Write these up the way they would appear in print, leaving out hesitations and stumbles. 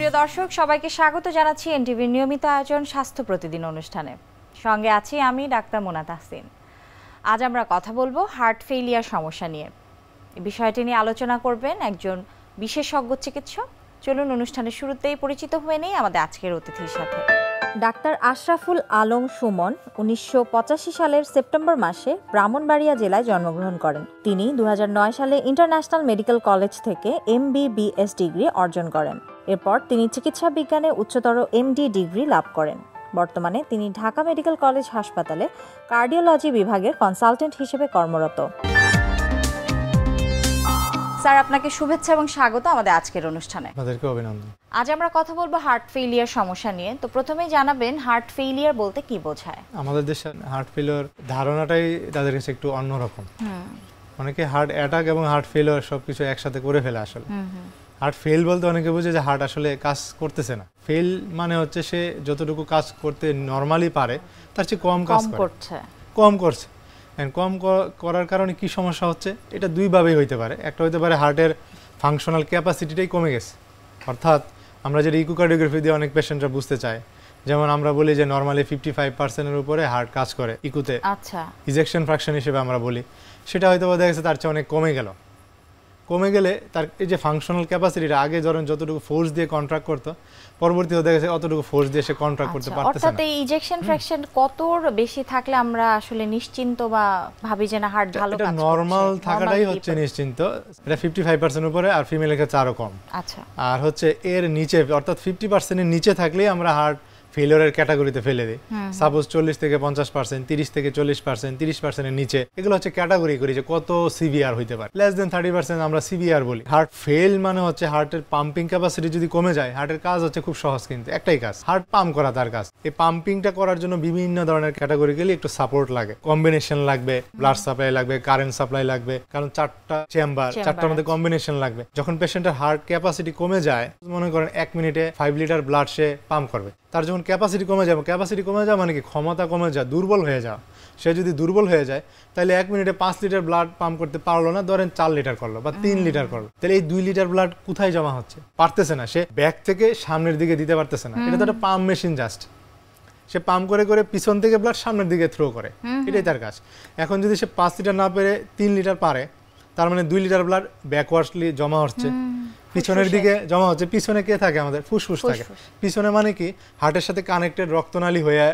প্রিয় দর্শক সবাইকে স্বাগত জানাচ্ছি এনটিভির নিয়মিত আয়োজন স্বাস্থ্য প্রতিদিন অনুষ্ঠানে। সঙ্গে আছি আমি ডাক্তার মোনা তাহসিন। আজ আমরা কথা বলবো হার্ট ফেইলিয়ার সমস্যা নিয়ে। এই বিষয়টি নিয়ে আলোচনা করবেন একজন বিশেষজ্ঞ চিকিৎসক। চলুন অনুষ্ঠানের শুরুতেই পরিচিত হয়ে নেই আমাদের আজকের অতিথির সাথে। ডাক্তার আশরাফুল আলম সুমন 1985 সালের সেপ্টেম্বর মাসে ব্রাহ্মণবাড়িয়া জেলায় জন্মগ্রহণ করেন। তিনি 2009 সালে ইন্টারন্যাশনাল মেডিকেল কলেজ থেকে MBBS ডিগ্রি অর্জন করেন। এরপর তিনি চিকিৎসা বিজ্ঞানে উচ্চতর MD ডিগ্রি লাভ করেন। বর্তমানে তিনি ঢাকা মেডিকেল কলেজ হাসপাতালে কার্ডিওলজি বিভাগের কনসালটেন্ট হিসেবে কর্মরত। স্যার, আপনাকে শুভেচ্ছা এবং স্বাগত আমাদের আজকের অনুষ্ঠানে। আপনাদেরকে অভিনন্দন। আজ আমরা কথা বলবো হার্ট ফেইলিয়ার সমস্যা নিয়ে। তো প্রথমেই জানাবেন হার্ট ফেইলিয়ার বলতে কি বোঝায়? আমাদের দেশে হার্ট ফেলিওর ধারণাটাই তাদের কাছে একটু অন্যরকম। অনেকে হার্ট অ্যাটাক এবং হার্ট ফেলিওর সবকিছু একসাথে করে ফেলে। আসলে হার্ট ফেল বলতে অনেকে বুঝে যে হার্ট আসলে কাজ করতেছে না। ফেল মানে হচ্ছে সে যতটুকু কাজ করতে নরমালি পারে তার চেয়ে কম কাজ করছে, কম করছে। কম করার কারণে কি সমস্যা হচ্ছে, এটা দুইভাবেই হইতে পারে। একটা হইতে পারে হার্টের ফাংশনাল ক্যাপাসিটিটাই কমে গেছে, অর্থাৎ আমরা যেটা ইকোকার্ডিওগ্রাফি দিয়ে অনেক পেশেন্টরা বুঝতে চায়, যেমন আমরা বলি যে নর্মালি 55%-এর উপরে হার্ট কাজ করে ইকুতে, আচ্ছা ইজেকশন ফ্র্যাকশন হিসেবে আমরা বলি, সেটা হয়তো দেখা গেছে তার চেয়ে অনেক কমে গেল। কমে গেলে তার এই যে ফাংশনাল ক্যাপাসিটিটা আগে ধরেন যতটুকু ফোর্স দিয়ে কন্ট্রাক্ট করতো, পরবর্তীতে দেখা গেছে অতটুকু ফোর্স দিয়ে সে কন্ট্রাক্ট করতে পারতেছে না। অর্থাৎ এই ইজেকশন ফ্র্যাকশন কত বেশি থাকলে আমরা আসলে নিশ্চিন্ত বা ভাবি যে না হার্ট ভালো কাজ করছে? এটা নরমাল থাকাটাই হচ্ছে নিশ্চিন্ত। এটা 55% উপরে, আর ফিমেলের ক্ষেত্রে আরো কম। আচ্ছা, আর হচ্ছে এর নিচে অর্থাৎ 50%-এর নিচে থাকলেই আমরা হার্ট ফেলিওরের ক্যাটাগরিতে ফেলে দিই। সাপোজ 40 থেকে 50%, 30 থেকে 40%, 30%-এর নিচে, এগুলো হচ্ছে ক্যাটাগরি করি যে কত সিভিয়ার হইতে পারে। লেস দেন 30% আমরা সিভিয়ার বলি। হার্ট ফেল মানে হচ্ছে হার্টের পাম্পিং ক্যাপাসিটি যদি কমে যায়। হার্টের কাজ হচ্ছে খুব সহজ, কিন্তু একটাই কাজ, হার্ট পাম্প করা তার কাজ। এই পাম্পিংটা করার জন্য বিভিন্ন ধরনের ক্যাটাগরিক্যালি একটু সাপোর্ট লাগে, কম্বিনেশন লাগবে, ব্লাড সাপ্লাই লাগবে, কারেন্ট সাপ্লাই লাগবে, কারণ চারটা চেম্বার, চারটার মধ্যে কম্বিনেশন লাগবে। যখন পেশেন্টের হার্ট ক্যাপাসিটি কমে যায়, মনে করেন 1 মিনিটে 5 লিটার ব্লাড সে পাম্প করবে, তার যখন ক্যাপাসিটি কমে যাবে, ক্যাপাসিটি কমে যাওয়া মানে কি ক্ষমতা কমে যায়, দুর্বল হয়ে যাওয়া। সে যদি দুর্বল হয়ে যায় তাহলে 1 মিনিটে 5 লিটার ব্লাড পাম্প করতে পারলো না, ধরেন 4 লিটার করলো বা 3 লিটার করলো, তাহলে এই 2 লিটার ব্লাড কোথায় জমা হচ্ছে? পারতেছে না, সে ব্যাক থেকে সামনের দিকে দিতে পারতেছে না। এটা তো একটা পাম্প মেশিন, জাস্ট সে পাম্প করে করে পিছন থেকে ব্লাড সামনের দিকে থ্রো করে, এটাই তার কাজ। এখন যদি সে 5 লিটার না পেরে 3 লিটার পারে, তার মানে 2 লিটার ব্লাড ব্যাকওয়ার্ডলি জমা হচ্ছে, পিছনের দিকে জমা হচ্ছে। পিছনে কে থাকে? আমাদের ফুসফুস থাকে। পিছনে মানে কি শ্বাসের সাথে কানেক্টেড রক্তনালী হয়ে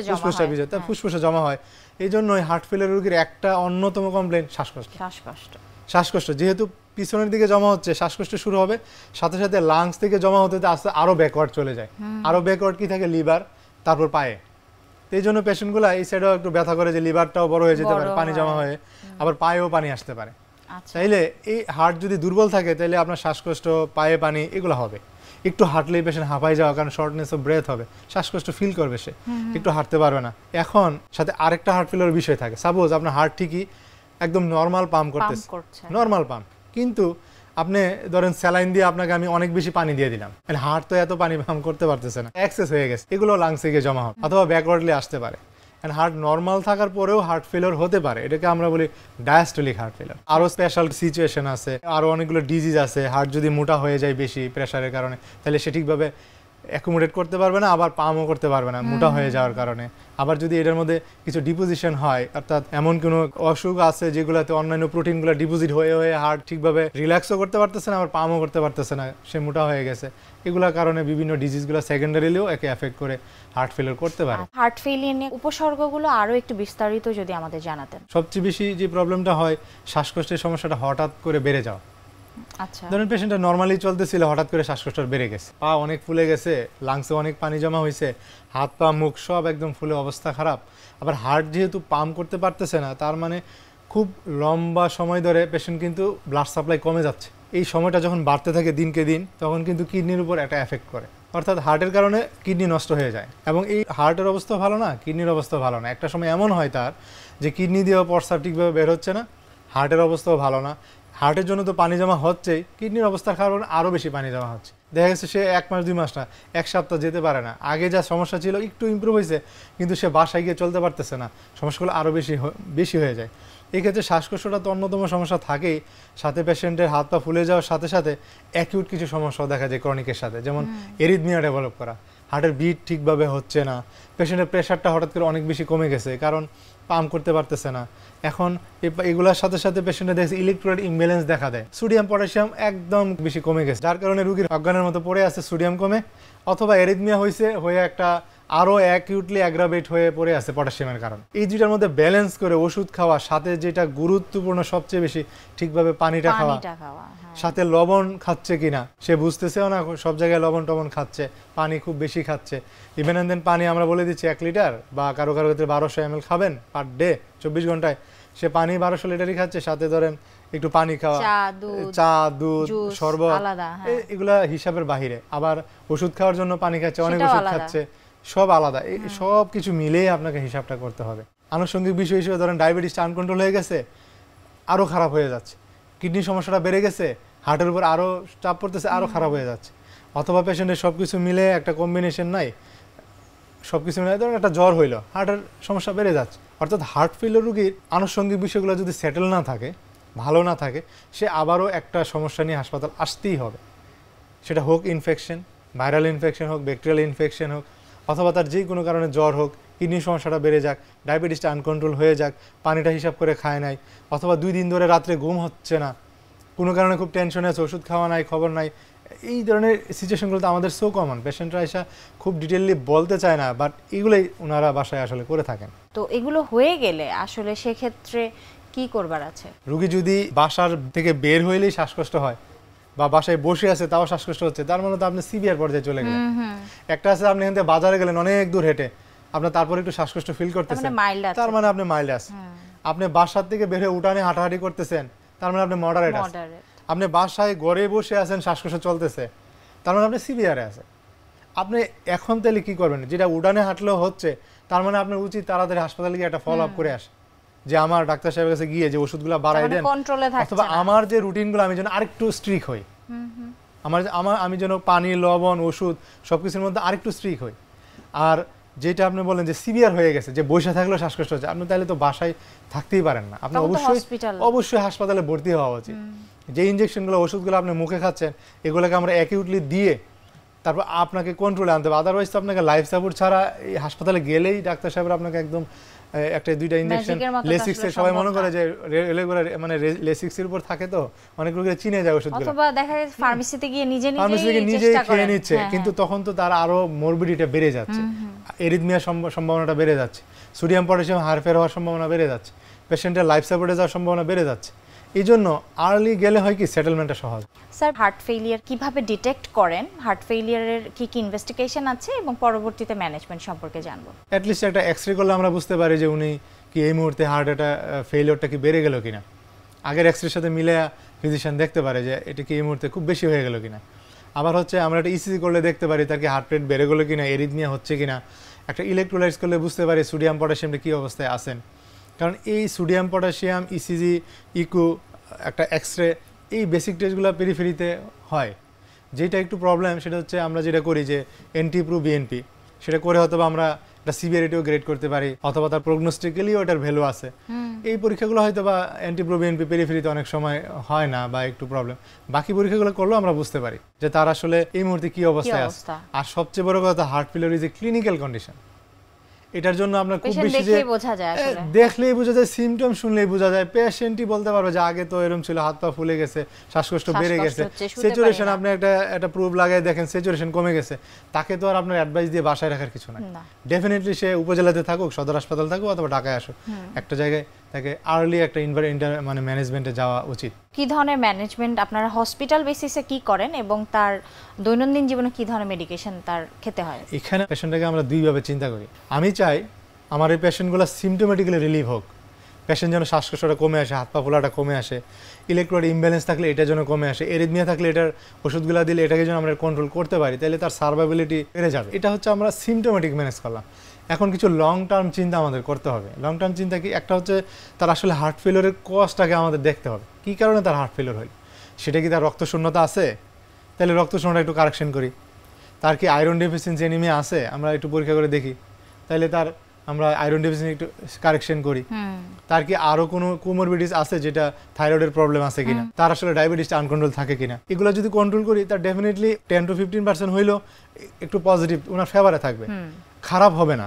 ফুসফুসটা ভিজে, তার ফুসফুসে জমা হয়। এই জন্য হার্ট ফেলিওর রোগীর একটা অন্যতম কমপ্লেইন শ্বাসকষ্ট। যেহেতু পিছনের দিকে জমা হচ্ছে, শ্বাসকষ্ট শুরু হবে, সাথে সাথে লাংস থেকে জমা হতে আস্তে আরো ব্যাকওয়ার্ড চলে যায়। আরো ব্যাকওয়ার্ড কি থাকে? লিভার, তারপর পায়ে। এই জন্য পেশেন্টগুলো এই সাইডেও একটু ব্যথা করে যে লিভারটাও বড় হয়ে যেতে পারে, পানি জমা হয়ে, আবার পায়েও পানি আসতে পারে। তাইলে এই হার্ট যদি দুর্বল থাকে তাহলে আপনার শ্বাসকষ্ট, পায়ে পানি, এগুলো হবে। একটু হাঁটলেই পেশেন্ট হাঁপাই যাওয়া, কারণ শর্টনেস অফ ব্রেথ হবে, শ্বাসকষ্ট ফিল করবে, সে একটু হাঁটতে পারবে না। এখন সাথে আরেকটা হার্ট ফেলিওর বিষয় থাকে। সাপোজ আপনার হার্ট ঠিকই একদম নর্মাল পাম্প করতেছে, নর্মাল পাম্প, কিন্তু আপনি ধরেন স্যালাইন দিয়ে আপনাকে আমি অনেক বেশি পানি দিয়ে দিলাম, হার্ট তো এত পানি পাম্প করতে পারতেছে না, এক্সেস হয়ে গেছে, এগুলো লাংসে গিয়ে জমা হবে অথবা ব্যাকওয়ার্ডলি আসতে পারে। হার্ট নর্মাল থাকার পরেও হার্ট ফেলিওর হতে পারে, এটাকে আমরা বলি ডায়াস্টোলিক হার্ট ফেলিওর। আরো স্পেশাল সিচুয়েশন আছে, আরো অনেকগুলো ডিজিজ আছে। হার্ট যদি মোটা হয়ে যায় বেশি প্রেসারের কারণে, তাহলে সে ঠিকভাবে অ্যাকুমুলেট করতে পারবে না, আবার পাম্পও করতে পারবে না মোটা হয়ে যাওয়ার কারণে। আবার যদি এটার মধ্যে কিছু ডিপোজিশন হয়, অর্থাৎ এমন কোনো অসুখ আছে যেগুলোতে অন্যান্য প্রোটিনগুলো ডিপোজিট হয়ে হয়ে হার্ট ঠিকভাবে রিল্যাক্সও করতে পারতেছে না, আবার পাম্পও করতে পারতেছে না, সে মোটা হয়ে গেছে, এগুলোর কারণে বিভিন্ন ডিজিজগুলো সেকেন্ডারিলিও একে এফেক্ট করে হার্ট ফেলিওর করতে পারে। হার্ট ফেলিওর নিয়ে উপসর্গগুলো আরো একটু বিস্তারিত যদি আমাদের জানাতেন। সবচেয়ে বেশি যে প্রবলেমটা হয়, শ্বাসকষ্টের সমস্যাটা হঠাৎ করে বেড়ে যাওয়া। আচ্ছা, ধরুন পেশেন্টটা নরমালি চলতেছিল, হঠাৎ করে শ্বাসকষ্ট বেড়ে গেছে, পা অনেক ফুলে গেছে, লাংসে অনেক পানি জমা হয়েছে, হাত পা মুখ সব একদম ফুলে অবস্থা খারাপ। আবার হার্ট যেহেতু পাম্প করতে পারতেছে না, তার মানে খুব লম্বা সময় ধরে পেশেন্ট কিন্তু ব্লাড সাপ্লাই কমে যাচ্ছে। এই সময়টা যখন বাড়তে থাকে দিনকে দিন, তখন কিন্তু কিডনির উপর একটা এফেক্ট করে, অর্থাৎ হার্টের কারণে কিডনি নষ্ট হয়ে যায়। এবং এই হার্টের অবস্থা ভালো না, কিডনির অবস্থা ভালো না। একটা সময় এমন হয় তার যে কিডনি দিয়েও প্রস্রাব ঠিকভাবে বের হচ্ছে না, হার্টের অবস্থাও ভালো না। হার্টের জন্য তো পানি জমা হচ্ছেই, কিডনির অবস্থার কারণে আরও বেশি পানি জমা হচ্ছে। দেখা গেছে সে 1 মাস 2 মাস না, 1 সপ্তাহ যেতে পারে না। আগে যা সমস্যা ছিল একটু ইমপ্রুভ হয়েছে, কিন্তু সে বাসায় গিয়ে চলতে পারতেছে না, সমস্যাগুলো আরও বেশি হয়ে যায়। এই ক্ষেত্রে শ্বাসকষ্টটা তো অন্যতম সমস্যা থাকেই, সাথে পেশেন্টের হাত পা ফুলে যাওয়ার সাথে সাথে অ্যাকিউট কিছু সমস্যাও দেখা যায় ক্রনিকের সাথে, যেমন এরিথমিয়া ডেভেলপ করা, হার্টের বিট ঠিকভাবে হচ্ছে না, পেশেন্টের প্রেশারটা হঠাৎ করে অনেক বেশি কমে গেছে কারণ পাম্প করতে পারতেছে না। এখন এগুলোর সাথে সাথে পেশেন্টের দেখছে ইলেকট্রোলাইট ইমব্যালেন্স দেখা দেয়, সোডিয়াম পটাশিয়াম একদম বেশি কমে গেছে, যার কারণে রোগীর অজ্ঞানের মতো পড়ে আছে, সোডিয়াম কমে, অথবা এরিথমিয়া হয়ে একটা আরো অ্যাকিউটলি অ্যাগ্রাভেট হয়ে পড়ে আছে পটাশিয়ামের কারণে। এই দুইটার মধ্যে ব্যালেন্স করে ওষুধ খাওয়া, সাথে যেটা গুরুত্বপূর্ণ সবচেয়ে বেশি ঠিকভাবে পানিটা খাওয়া, সাথে লবণ খাচ্ছে কিনা সে বুঝতেছেও না, সব জায়গায় লবণ টবণ খাচ্ছে, পানি খুব বেশি খাচ্ছে, ইভেন এন্ড দেন পানি আমরা বলে দিচ্ছি 1 লিটার বা কারো কারো ক্ষেত্রে 1200 ml খাবেন পার ডে 24 ঘন্টায়, সে পানি 1200 লিটারই খাচ্ছে, সাথে ধরেন একটু পানি খাওয়া, চা দুধ শরবত, এগুলা হিসাবের বাহিরে। আবার ওষুধ খাওয়ার জন্য পানি খাচ্ছে, অনেক ওষুধ খাচ্ছে, সব আলাদা। এই সব কিছু মিলেই আপনাকে হিসাবটা করতে হবে। আনুষঙ্গিক বিষয় হিসেবে ধরেন ডায়াবেটিসটা আনকন্ট্রোল হয়ে গেছে, আরো খারাপ হয়ে যাচ্ছে, কিডনির সমস্যাটা বেড়ে গেছে, হার্টের উপর আরো চাপ পড়তেছে, আরো খারাপ হয়ে যাচ্ছে, অথবা পেশেন্টের সবকিছু মিলে একটা কম্বিনেশন নাই, সবকিছু মিলে ধরেন একটা জ্বর হইলো, হার্টের সমস্যা বেড়ে যাচ্ছে। অর্থাৎ হার্ট ফেলিওর রোগীর আনুষঙ্গিক বিষয়গুলো যদি সেটেল না থাকে, ভালো না থাকে, সে আবারও একটা সমস্যা নিয়ে হাসপাতাল আসতেই হবে। সেটা হোক ইনফেকশন, ভাইরাল ইনফেকশন হোক, ব্যাকটেরিয়াল ইনফেকশন হোক, অথবা তার যে কোনো কারণে জ্বর হোক, কিডনির সমস্যাটা বেড়ে যাক, ডায়াবেটিসটা আনকন্ট্রোল হয়ে যাক, পানিটা হিসাব করে খায় নাই, অথবা 2 দিন ধরে রাত্রে ঘুম হচ্ছে না, কোনো কারণে খুব টেনশনে আছে, ওষুধ খাওয়া নাই, খবর নাই। এই ধরনের সিচুয়েশনগুলো তো আমাদের সো কমন, পেশেন্টরা এসে খুব ডিটেইলি বলতে চায় না, বাট এগুলোই ওনারা বাসায় আসলে করে থাকেন। তো এগুলো হয়ে গেলে আসলে সেক্ষেত্রে কি করবার আছে? রোগী যদি বাসার থেকে বের হইলেই শ্বাসকষ্ট হয়, বা বাসায় বসে আছে তাও শ্বাসকষ্ট হচ্ছে, তার মানে তো আপনি সিভিয়ার পর্যায়ে চলে গেলেন। একটা আছে আপনি এখান থেকে বাজারে গেলেন অনেক দূর হেঁটে, আপনার তারপরে একটু শ্বাসকষ্ট ফিল করতেছেন, তার মানে আপনি মাইল্ড আছে। আপনি বাসার থেকে বের হয়ে উঠানে হাঁটাহাঁটি করতেছেন, তার মানে আপনি মডারেট আছে। আপনি বাসায় ঘরে বসে আছেন, শ্বাসকষ্ট চলতেছে, তার মানে আপনি সিভিয়ারে আছে। আপনি এখন তাহলে কি করবেন? যেটা উঠানে হাঁটলেও হচ্ছে, তার মানে আপনার উচিত তাড়াতাড়ি হাসপাতালে গিয়ে একটা ফলো আপ করে আসে, যে আমার ডাক্তার সাহেবের কাছে গিয়ে যে ওষুধগুলো বাড়াই দেন, অথবা আমার যে রুটিনগুলো আমি যেন আরেকটু স্ট্রিক্ট হই, আমি যেন পানি, লবণ, ওষুধ সবকিছুর মধ্যে আরেকটু স্ট্রিক্ট হই। আর যেটা আপনি বলেন যে সিভিয়ার হয়ে গেছে, যে বসে থাকলেও শ্বাসকষ্ট হচ্ছে, আপনি তাহলে তো বাসায় থাকতেই পারেন না, আপনি অবশ্যই হাসপাতালে ভর্তি হওয়া উচিত। যে ইনজেকশনগুলো, ওষুধগুলো আপনি মুখে খাচ্ছেন, এগুলোকে আমরা অ্যাকিউটলি দিয়ে তারপর আপনাকে কন্ট্রোলে আনতে হবে। আদারওয়াইজ তো আপনাকে লাইফ সাপোর্ট ছাড়া এই হাসপাতালে গেলেই ডাক্তার সাহেবরা আপনাকে একদম একটা 2টা ইনজেকশন, লেসিক্সের সবাই মনে করে যে রেগুলার মানে লেসিক্সের উপর থাকে, তো অনেক রোগীরা চিনে যায় ওষুধগুলো, অথবা দেখা যায় ফার্মেসিতে গিয়ে নিজেই খেয়ে নিচ্ছে, কিন্তু তখন তো তার আরো মরবিডিটি বেড়ে যাচ্ছে, এরিথমিয়া সম্ভাবনাটা বেড়ে যাচ্ছে, সোডিয়াম পটাশিয়াম হারফের হওয়ার সম্ভাবনা বেড়ে যাচ্ছে, পেশেন্টের লাইফ সাপোর্টে যাওয়ার সম্ভাবনা বেড়ে যাচ্ছে। এই জন্য আর্লি গেলে হয় কি সেটেলমেন্টটা সহজ। স্যার, হার্ট ফেলিয়ার কিভাবে ডিটেক্ট করেন? হার্ট ফেলিয়ারের কি কি ইনভেস্টিগেশন আছে এবং পরবর্তীতে ম্যানেজমেন্ট সম্পর্কে জানবো। অ্যাট লিস্ট একটা এক্সরে করলে আমরা বুঝতে পারি যে উনি কি এই মুহূর্তে হার্ট ফেলিয়ারটা কি বেড়ে গেল কিনা। আগের এক্সরের সাথে মিলে ফিজিশিয়ান দেখতে পারে যে এটা কি এই মুহূর্তে খুব বেশি হয়ে গেল কিনা। আবার হচ্ছে আমরা একটা ইসিজি করলে দেখতে পারি তার কি হার্ট রেট বেড়ে গেলো কিনা, এরিথমিয়া হচ্ছে কিনা। একটা ইলেকট্রোলাইটস করলে বুঝতে পারি সোডিয়াম পটাশিয়ামটা কী অবস্থায় আছেন। কারণ এই সোডিয়াম পটাশিয়াম, ইসিজি, ইকো, একটা এক্সরে, এই বেসিক টেস্টগুলো পেরিফেরিতে হয়। যেটা একটু প্রবলেম সেটা হচ্ছে আমরা যেটা করি যে এনটি প্রো বিএনপি, সেটা করে হয়তো আমরা একটা সিভিয়ারিটিও গ্রেড করতে পারি, অথবা তার প্রগনোস্টিক্যালিও এটার ভ্যালু আছে। এই পরীক্ষাগুলো হয়তো বা এনটি প্রো বিএনপি পেরিফেরিতে অনেক সময় হয় না বা একটু প্রবলেম। বাকি পরীক্ষাগুলো করলেও আমরা বুঝতে পারি যে তার আসলে এই মুহূর্তে কি অবস্থায় আছে। আর সবচেয়ে বড় কথা, heart failure is a clinical condition. এটার জন্য আপনার খুব বেশি যে দেখলেই বোঝা যায়, সিমটম শুনলেই বোঝা যায়। পেশেন্টই বলতে পারবে যে আগে তো এরকম ছিল, হাত পা ফুলে গেছে, শ্বাসকষ্ট বেড়ে গেছে, স্যাচুরেশন আপনি একটা প্রুফ লাগাই দেখেন স্যাচুরেশন কমে গেছে, তাকে তো আর আপনার অ্যাডভাইস দিয়ে বাসায় রাখার কিছু নাই। ডেফিনেটলি সে উপজেলাতে থাকুক, সদর হাসপাতাল থাকুক, অথবা ঢাকায় আসুক, একটা জায়গায় তাকে আর্লি একটা মানে ম্যানেজমেন্টে যাওয়া উচিত। কি ধরনের ম্যানেজমেন্ট আপনারা হসপিটাল বেসিসে কি করেন এবং তার দৈনন্দিন জীবনে কি ধরনের মেডিকেশন তার খেতে হয়? এখানে পেশেন্টটাকে আমরা দুইভাবে চিন্তা করি। আমি চাই আমার এই পেশেন্টগুলো সিমটোমেটিক্যালি রিলিভ হোক, পেশেন্ট যেন শ্বাসকষ্টটা কমে আসে, হাত পা ফোলাটা কমে আসে, ইলেকট্রোলাইট ইমব্যালেন্স থাকলে এটা যেন কমে আসে, এরিথমিয়া থাকলে এটার ওষুধগুলো দিলে এটাকে যেন আমরা কন্ট্রোল করতে পারি, তাহলে তার সার্ভাইবিলিটি বেড়ে যাবে। এটা হচ্ছে আমরা সিমটোমেটিক ম্যানেজ করলাম। এখন কিছু লং টার্ম চিন্তা আমাদের করতে হবে। লং টার্ম চিন্তা কি? একটা হচ্ছে তার আসলে হার্ট ফেলিওরের কজটাকে আমাদের দেখতে হবে, কী কারণে তার হার্ট ফেলিওর হলো। সেটা কি তার রক্তশূন্যতা আছে? তাহলে রক্তশূন্যতা একটু কারেকশন করি। তার কি আয়রন ডেফিসিয়েন্সি অ্যানিমিয়া আছে? আমরা একটু পরীক্ষা করে দেখি। তাহলে তার আমরা আয়রন ডেফিসিয়েন্সি একটু কারেকশন করি, তার কি আরো কোনো কোমরবিডিস আছে যেটা থাইরয়েডের প্রবলেম আছে কিনা, তার আসলে ডায়াবেটিসটা আনকন্ট্রোল থাকে কিনা, এগুলো যদি কন্ট্রোল করি তার ডেফিনেটলি 10 to 15% হইলেও একটু পজিটিভ ওনার ফেভারে থাকবে, খারাপ হবে না।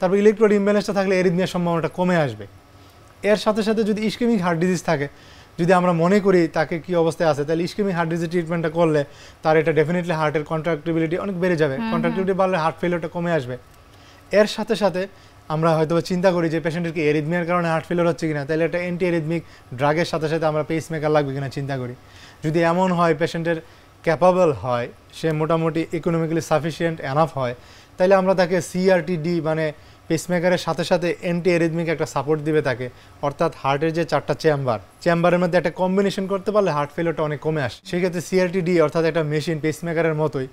তারপর ইলেকট্রোড ইমব্যালেন্সটা থাকলে এরিথমিয়ার সম্ভাবনাটা কমে আসবে। এর সাথে সাথে যদি ইসকেমিক হার্ট ডিজিজ থাকে, যদি আমরা মনে করি তাকে কি অবস্থায় আছে, তাহলে ইসকেমিক হার্ট ডিজিজ ট্রিটমেন্টটা করলে তার এটা ডেফিনেটলি হার্টের কন্ট্রাক্টিবিলিটি অনেক বেড়ে যাবে, কন্ট্রাক্টিবিলিটি বাড়লে হার্ট ফেলিওরটা কমে আসবে। এর সাথে সাথে আমরা হয়তো চিন্তা করি যে পেশেন্টের কি এরিথমিয়ার কারণে হার্ট ফেলিওর হচ্ছে কিনা, তাহলে একটা অ্যান্টি এরিথমিক ড্রাগের সাথে সাথে আমরা পেসমেকার লাগবে কিনা চিন্তা করি। যদি এমন হয় পেশেন্টের ক্যাপাবল হয়, সে মোটামুটি ইকোনমিক্যালি সাফিসিয়েন্ট এনাফ হয়, তাহলে আমরা তাকে সিআরটিডি মানে পেসমেকারের সাথে সাথে অ্যান্টি এরিথমিক একটা সাপোর্ট দিবে তাকে, অর্থাৎ হার্টের যে 4টা চেম্বারের মধ্যে একটা কম্বিনেশন করতে পারলে হার্ট ফেলিওরটা অনেক কমে আসে। সেক্ষেত্রে সিআরটিডি অর্থাৎ একটা মেশিন পেসমেকারের মতোই,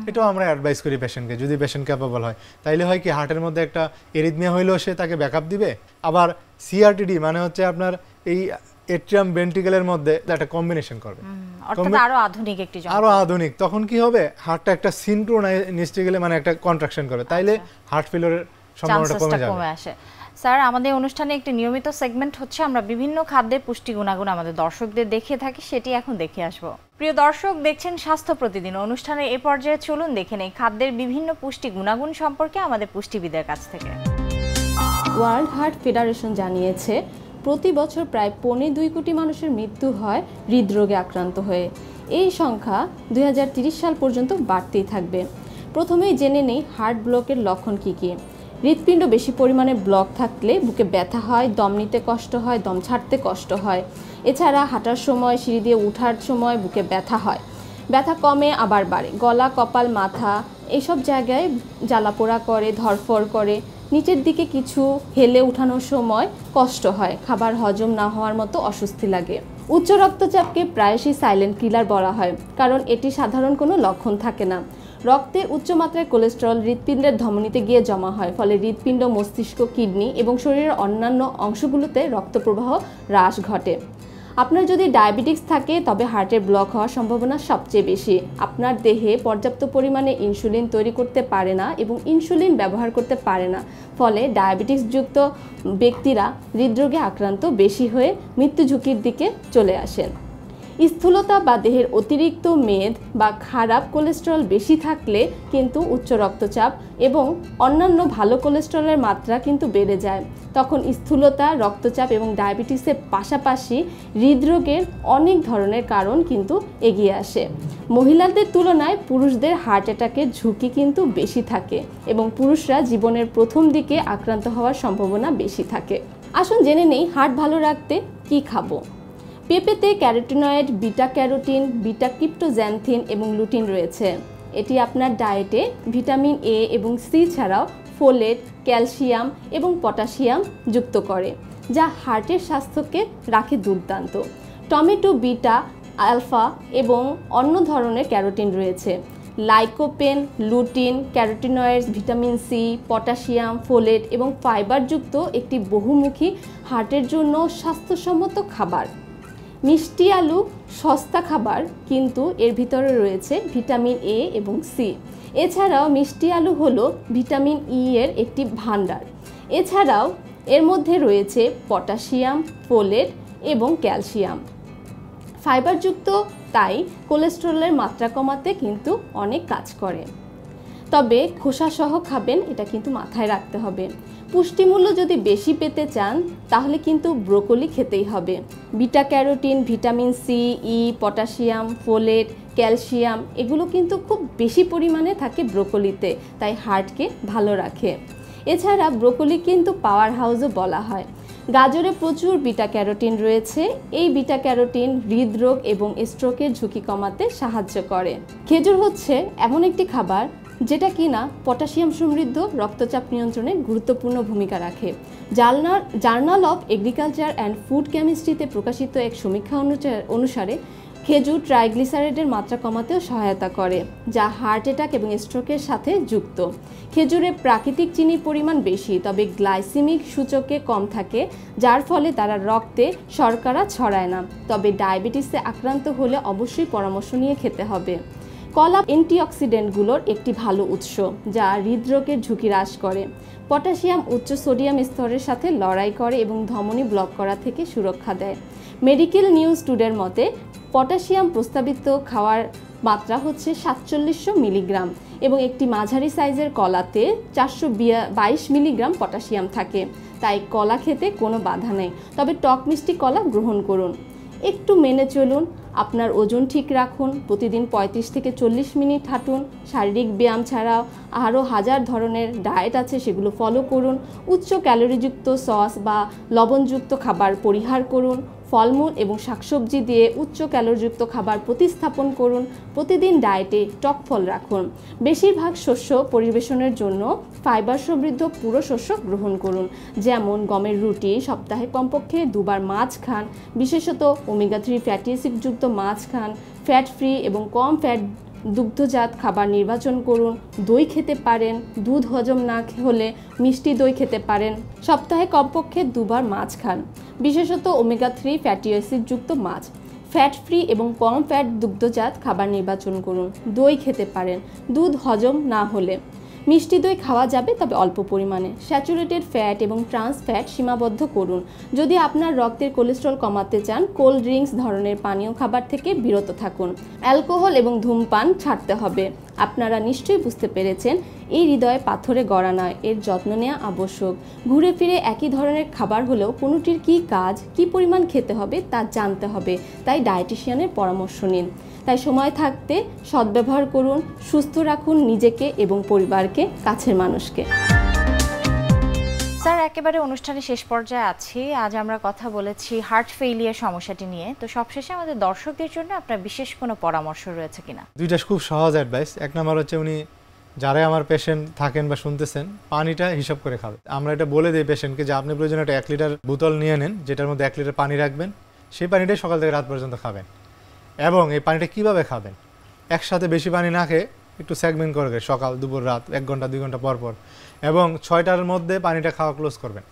এটাও আমরা অ্যাডভাইস করি পেশেন্টকে, যদি পেশেন্ট ক্যাপাবল হয়। তাইলে হয় কি হার্টের মধ্যে একটা এরিথমিয়া হইলেও সে তাকে ব্যাকআপ দিবে, আবার সিআরটিডি মানে হচ্ছে আপনার এই এট্রিয়াম ভেন্ট্রিকেলের মধ্যে একটা কম্বিনেশন করবে, অর্থাৎ আরো আধুনিক একটি যন্ত্র, আরো আধুনিক। তখন কি হবে, হার্টটা একটা সিনক্রোনাইজড মানে একটা কন্ট্রাকশন করবে, তাইলে হার্ট ফেলিওরের সম্ভাবনাটা কমে আসে। স্যার, আমাদের অনুষ্ঠানে একটি নিয়মিত সেগমেন্ট হচ্ছে আমরা বিভিন্ন খাদ্যের পুষ্টি গুণাগুণ আমাদের দর্শকদের দেখিয়ে থাকি, সেটি এখন দেখে আসব। প্রিয় দর্শক, দেখছেন স্বাস্থ্য প্রতিদিন অনুষ্ঠানে এ পর্যায়ে চলুন দেখে নেই খাদ্যের বিভিন্ন পুষ্টি গুণাগুণ সম্পর্কে আমাদের পুষ্টিবিদের কাছ থেকে। ওয়ার্ল্ড হার্ট ফেডারেশন জানিয়েছে প্রতি বছর প্রায় 2.25 কোটি মানুষের মৃত্যু হয় হৃদরোগে আক্রান্ত হয়ে। এই সংখ্যা 2030 সাল পর্যন্ত বাড়তেই থাকবে। প্রথমেই জেনে নেই হার্ট ব্লকের লক্ষণ কী কী। হৃৎপিণ্ড বেশি পরিমাণে ব্লক থাকলে বুকে ব্যথা হয়, দম নিতে কষ্ট হয়, দম ছাড়তে কষ্ট হয়। এছাড়া হাঁটার সময়, সিঁড়ি দিয়ে ওঠার সময় বুকে ব্যথা হয়, ব্যথা কমে আবার বাড়ে। গলা, কপাল, মাথা এইসব জায়গায় জ্বালাপোড়া করে, ধরফর করে। নিচের দিকে কিছু হেলে উঠানোর সময় কষ্ট হয়, খাবার হজম না হওয়ার মতো অস্বস্তি লাগে। উচ্চ রক্তচাপকে প্রায়শই সাইলেন্ট কিলার বলা হয়, কারণ এটি সাধারণ কোনো লক্ষণ থাকে না। রক্তের উচ্চমাত্রায় কোলেস্টেরল হৃৎপিণ্ডের ধমনীতে গিয়ে জমা হয়, ফলে হৃৎপিণ্ড, মস্তিষ্ক, কিডনি এবং শরীরের অন্যান্য অংশগুলোতে রক্তপ্রবাহ হ্রাস ঘটে। আপনার যদি ডায়াবেটিস থাকে তবে হার্টের ব্লক হওয়ার সম্ভাবনা সবচেয়ে বেশি। আপনার দেহে পর্যাপ্ত পরিমাণে ইনসুলিন তৈরি করতে পারে না এবং ইনসুলিন ব্যবহার করতে পারে না, ফলে ডায়াবেটিসযুক্ত ব্যক্তিরা হৃদরোগে আক্রান্ত বেশি হয়ে মৃত্যু ঝুঁকির দিকে চলে আসেন। স্থূলতা বা দেহের অতিরিক্ত মেদ বা খারাপ কোলেস্টেরল বেশি থাকলে কিন্তু উচ্চ রক্তচাপ এবং অন্যান্য ভালো কোলেস্টেরলের মাত্রা কিন্তু বেড়ে যায়। তখন স্থূলতা, রক্তচাপ এবং ডায়াবেটিসের পাশাপাশি হৃদরোগের অনেক ধরনের কারণ কিন্তু এগিয়ে আসে। মহিলাদের তুলনায় পুরুষদের হার্ট অ্যাটাকের ঝুঁকি কিন্তু বেশি থাকে এবং পুরুষরা জীবনের প্রথম দিকে আক্রান্ত হওয়ার সম্ভাবনা বেশি থাকে। আসুন জেনে নেই হার্ট ভালো রাখতে কী খাবো। পেঁপেতে ক্যারোটিনয়েড, বিটা ক্যারোটিন, বিটা ক্রিপ্টোজ্যান্থিন এবং লুটিন রয়েছে। এটি আপনার ডায়েটে ভিটামিন এ এবং সি ছাড়াও ফোলেট, ক্যালসিয়াম এবং পটাশিয়াম যুক্ত করে, যা হার্টের স্বাস্থ্যকে রাখে দুর্দান্ত। টমেটো বিটা, আলফা এবং অন্য ধরনের ক্যারোটিন রয়েছে। Lycopene, lutein, carotenoids, vitamin C, potassium, folate এবং ফাইবারযুক্ত একটি বহুমুখী হার্টের জন্য স্বাস্থ্যসম্মত খাবার। মিষ্টি আলু সস্তা খাবার, কিন্তু এর ভিতরে রয়েছে ভিটামিন এ এবং সি। এছাড়াও মিষ্টি আলু হলো ভিটামিন ই এর একটি ভাণ্ডার। এছাড়াও এর মধ্যে রয়েছে পটাশিয়াম, ফোলেট এবং ক্যালসিয়াম। ফাইবারযুক্ত তাই কোলেস্টেরলের মাত্রা কমাতে কিন্তু অনেক কাজ করে। তবে খোসাসহ খাবেন, এটা কিন্তু মাথায় রাখতে হবে। পুষ্টিমূল্য যদি বেশি পেতে চান তাহলে কিন্তু ব্রোকলি খেতেই হবে। বিটা ক্যারোটিন, ভিটামিন সি, ই, পটাশিয়াম, ফোলেট, ক্যালসিয়াম এগুলো কিন্তু খুব বেশি পরিমাণে থাকে ব্রোকলিতে, তাই হার্টকে ভালো রাখে। এছাড়া ব্রোকলি কিন্তু পাওয়ার হাউসও বলা হয়। গাজরে প্রচুর বিটা ক্যারোটিন রয়েছে। এই বিটা ক্যারোটিন হৃদরোগ এবং স্ট্রোকের ঝুঁকি কমাতে সাহায্য করে। খেজুর হচ্ছে এমন একটি খাবার যেটা কিনা পটাশিয়াম সমৃদ্ধ রক্তচাপ নিয়ন্ত্রণে গুরুত্বপূর্ণ ভূমিকা রাখে। Journal of agriculture and food কেমিস্ট্রিতে প্রকাশিত এক সমীক্ষা অনুসারে খেজুর ট্রাইগ্লিসারাইডের মাত্রা কমাতেও সহায়তা করে, যা হার্ট অ্যাটাক এবং স্ট্রোকের সাথে যুক্ত। খেজুরে প্রাকৃতিক চিনির পরিমাণ বেশি, তবে গ্লাইসেমিক সূচকে কম থাকে, যার ফলে তারা রক্তে শর্করা ছড়ায় না। তবে ডায়াবেটিসে আক্রান্ত হলে অবশ্যই পরামর্শ নিয়ে খেতে হবে। কলা অ্যান্টিঅক্সিডেন্টগুলোর একটি ভালো উৎস যা হৃদরোগের ঝুঁকি হ্রাস করে। পটাশিয়াম উচ্চ সোডিয়াম স্তরের সাথে লড়াই করে এবং ধমনী ব্লক করা থেকে সুরক্ষা দেয়। মেডিকেল নিউজ টুডের মতে পটাশিয়াম প্রস্তাবিত খাওয়ার মাত্রা হচ্ছে 4700 মিলিগ্রাম এবং একটি মাঝারি সাইজের কলাতে 422 মিলিগ্রাম পটাশিয়াম থাকে। তাই কলা খেতে কোনো বাধা নেই, তবে টক মিষ্টি কলা গ্রহণ করুন। একটু মেনে চলুন, আপনার ওজন ঠিক রাখুন, প্রতিদিন 35 থেকে 40 মিনিট হাঁটুন, শারীরিক ব্যায়াম ছাড়াও আরও হাজার ধরনের ডায়েট আছে সেগুলো ফলো করুন, উচ্চ ক্যালোরিযুক্ত সস বা লবণযুক্ত খাবার পরিহার করুন, ফলমূল এবং শাকসবজি দিয়ে উচ্চ ক্যালোরিযুক্ত খাবার প্রতিস্থাপন করুন, প্রতিদিন ডায়েটে টক ফল রাখুন। বেশিরভাগ শস্য পরিবেশনের জন্য ফাইবার সমৃদ্ধ পুরো শস্য গ্রহণ করুন, যেমন গমের রুটি, সপ্তাহে কমপক্ষে 2 বার মাছ খান, বিশেষত ওমেগা 3 ফ্যাটি অ্যাসিডযুক্ত মাছ খান, ফ্যাট ফ্রি এবং কম ফ্যাট দুগ্ধজাত খাবার নির্বাচন করুন। দই খেতে পারেন, দুধ হজম না হলে মিষ্টি দই খেতে পারেন। সপ্তাহে কমপক্ষে 2 বার মাছ খান, বিশেষত ওমেগা 3 ফ্যাটি অ্যাসিডযুক্ত মাছ। ফ্যাট ফ্রি এবং কম ফ্যাট দুগ্ধজাত খাবার নির্বাচন করুন। দই খেতে পারেন, দুধ হজম না হলে। মিষ্টি দই খাওয়া যাবে, তবে অল্প পরিমাণে। স্যাচুরেটেড ফ্যাট এবং ট্রান্স ফ্যাট সীমাবদ্ধ করুন। যদি আপনার রক্তের কোলেস্ট্রল কমাতে চান, কোল্ড ড্রিঙ্কস ধরনের পানীয় খাবার থেকে বিরত থাকুন। অ্যালকোহল এবং ধূমপান ছাড়তে হবে। আপনারা নিশ্চয়ই বুঝতে পেরেছেন, এই হৃদয়ে পাথরে গড়া নয়, এর যত্ন নেওয়া আবশ্যক। ঘুরে ফিরে একই ধরনের খাবার হলেও কোনোটির কী কাজ, কী পরিমাণ খেতে হবে তা জানতে হবে, তাই ডায়েটিশিয়ানের পরামর্শ নিন। তাই সময় থাকতে সদ্ব্যবহার করুন, সুস্থ রাখুন নিজেকে এবং পরিবারকে, কাছের মানুষকে। স্যার, একেবারে অনুষ্ঠানের শেষ পর্যায়ে আছি। আজ আমরা কথা বলেছি হার্ট ফেইলিয়ার সমস্যাটি নিয়ে। তো সবশেষে আমাদের দর্শকদের জন্য আপনার বিশেষ কোনো পরামর্শ রয়েছে কিনা? দুইটা খুব সহজ অ্যাডভাইস। এক নম্বর হচ্ছে, উনি যারা আমার পেশেন্ট থাকেন বা শুনতেছেন, পানিটা হিসাব করে খাবে। আমরা এটা বলে দিই পেশেন্টকে যে আপনি প্রয়োজন একটা 1 লিটার বোতল নিয়ে নেন, যেটার মধ্যে 1 লিটার পানি রাখবেন, সেই পানিটাই সকাল থেকে রাত পর্যন্ত খাবেন। এবং এই পানিটা কিভাবে খাবেন, একসাথে বেশি পানি না খেয়ে একটু সেগমেন্ট করে, সকাল, দুপুর, রাত, 1 ঘন্টা 2 ঘন্টা পর পর, এবং 6টার মধ্যে পানিটা খাওয়া ক্লোজ করবেন।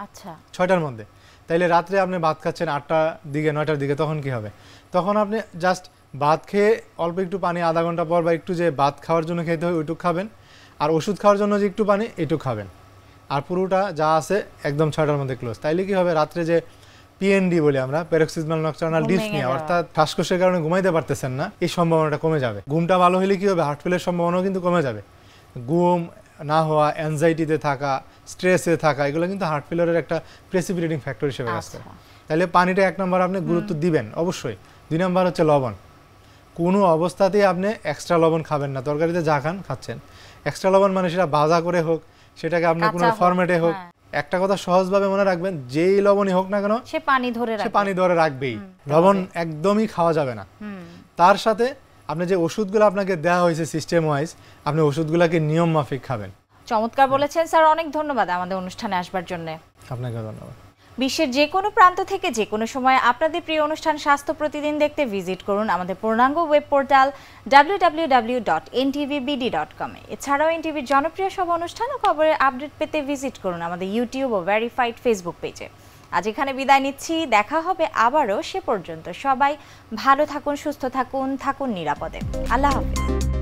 আচ্ছা, 6টার মধ্যে। তাইলে রাত্রে আপনি ভাত খাচ্ছেন 8টার দিকে 9টার দিকে, তখন কি হবে? তখন আপনি জাস্ট ভাত খেয়ে অল্প একটু পানি আধা ঘন্টা পর, বা একটু যে ভাত খাওয়ার জন্য খেতে হয় ওইটুকু খাবেন, আর ওষুধ খাওয়ার জন্য যে একটু পানি এইটুকু খাবেন, আর পুরোটা যা আছে একদম 6টার মধ্যে ক্লোজ। তাইলে কি হবে, রাত্রে যে পিএনডি বলি আমরা, প্যারক্সিজমাল নকটার্নাল ডিসনিয়া, অর্থাৎ শ্বাসকষ্টের কারণে ঘুমাইতে পারতেছেন না, এই সম্ভাবনাটা কমে যাবে। ঘুমটা ভালো হলে কি হবে, হার্ট ফেলের সম্ভাবনাও কিন্তু কমে যাবে। ঘুম না হওয়া, অ্যাংজাইটিতে থাকা, স্ট্রেসে থাকা, এগুলো কিন্তু হার্ট ফেলিয়ারের একটা প্রেসিপিটেটিং ফ্যাক্টর হিসেবে কাজ করে। তাহলে পানিটা 1 নম্বর আপনি গুরুত্ব দিবেন অবশ্যই। 2 নম্বর হচ্ছে লবণ। কোনো অবস্থাতেই আপনি এক্সট্রা লবণ খাবেন না। তরকারিতে যা খান খাচ্ছেন, এক্সট্রা লবণ মানে সেটা ভাজা করে হোক, সেটাকে আপনি কোনো ফরম্যাটে হোক, একটা কথা সহজভাবে মনে রাখবেন, যেই লবণই হোক না কেন সে পানি ধরে রাখবেই। লবণ একদমই খাওয়া যাবে না। তার সাথে আপনি যে ওষুধগুলো আপনাকে দেওয়া হয়েছে সিস্টেম ওয়াইজ, আপনি ওষুধগুলোকে নিয়ম মাফিক খাবেন। চমৎকার বলেছেন স্যার, অনেক ধন্যবাদ আমাদের অনুষ্ঠানে আসবার জন্য। আপনাকে ধন্যবাদ। বিশ্বের যে কোনো প্রান্ত থেকে যে কোনো সময় আপনাদের প্রিয় অনুষ্ঠান স্বাস্থ্য প্রতিদিন দেখতে ভিজিট করুন আমাদের পূর্ণাঙ্গ ওয়েব পোর্টাল www.ntvbd.com। এছাড়াও এনটিভির জনপ্রিয় সব অনুষ্ঠান ও খবরের আপডেট পেতে ভিজিট করুন আমাদের ইউটিউব ও ভেরিফাইড ফেসবুক পেজে। আজ এখানে বিদায় নিচ্ছি, দেখা হবে আবারও। সে পর্যন্ত সবাই ভালো থাকুন, সুস্থ থাকুন, থাকুন নিরাপদে। আল্লাহ হাফেজ।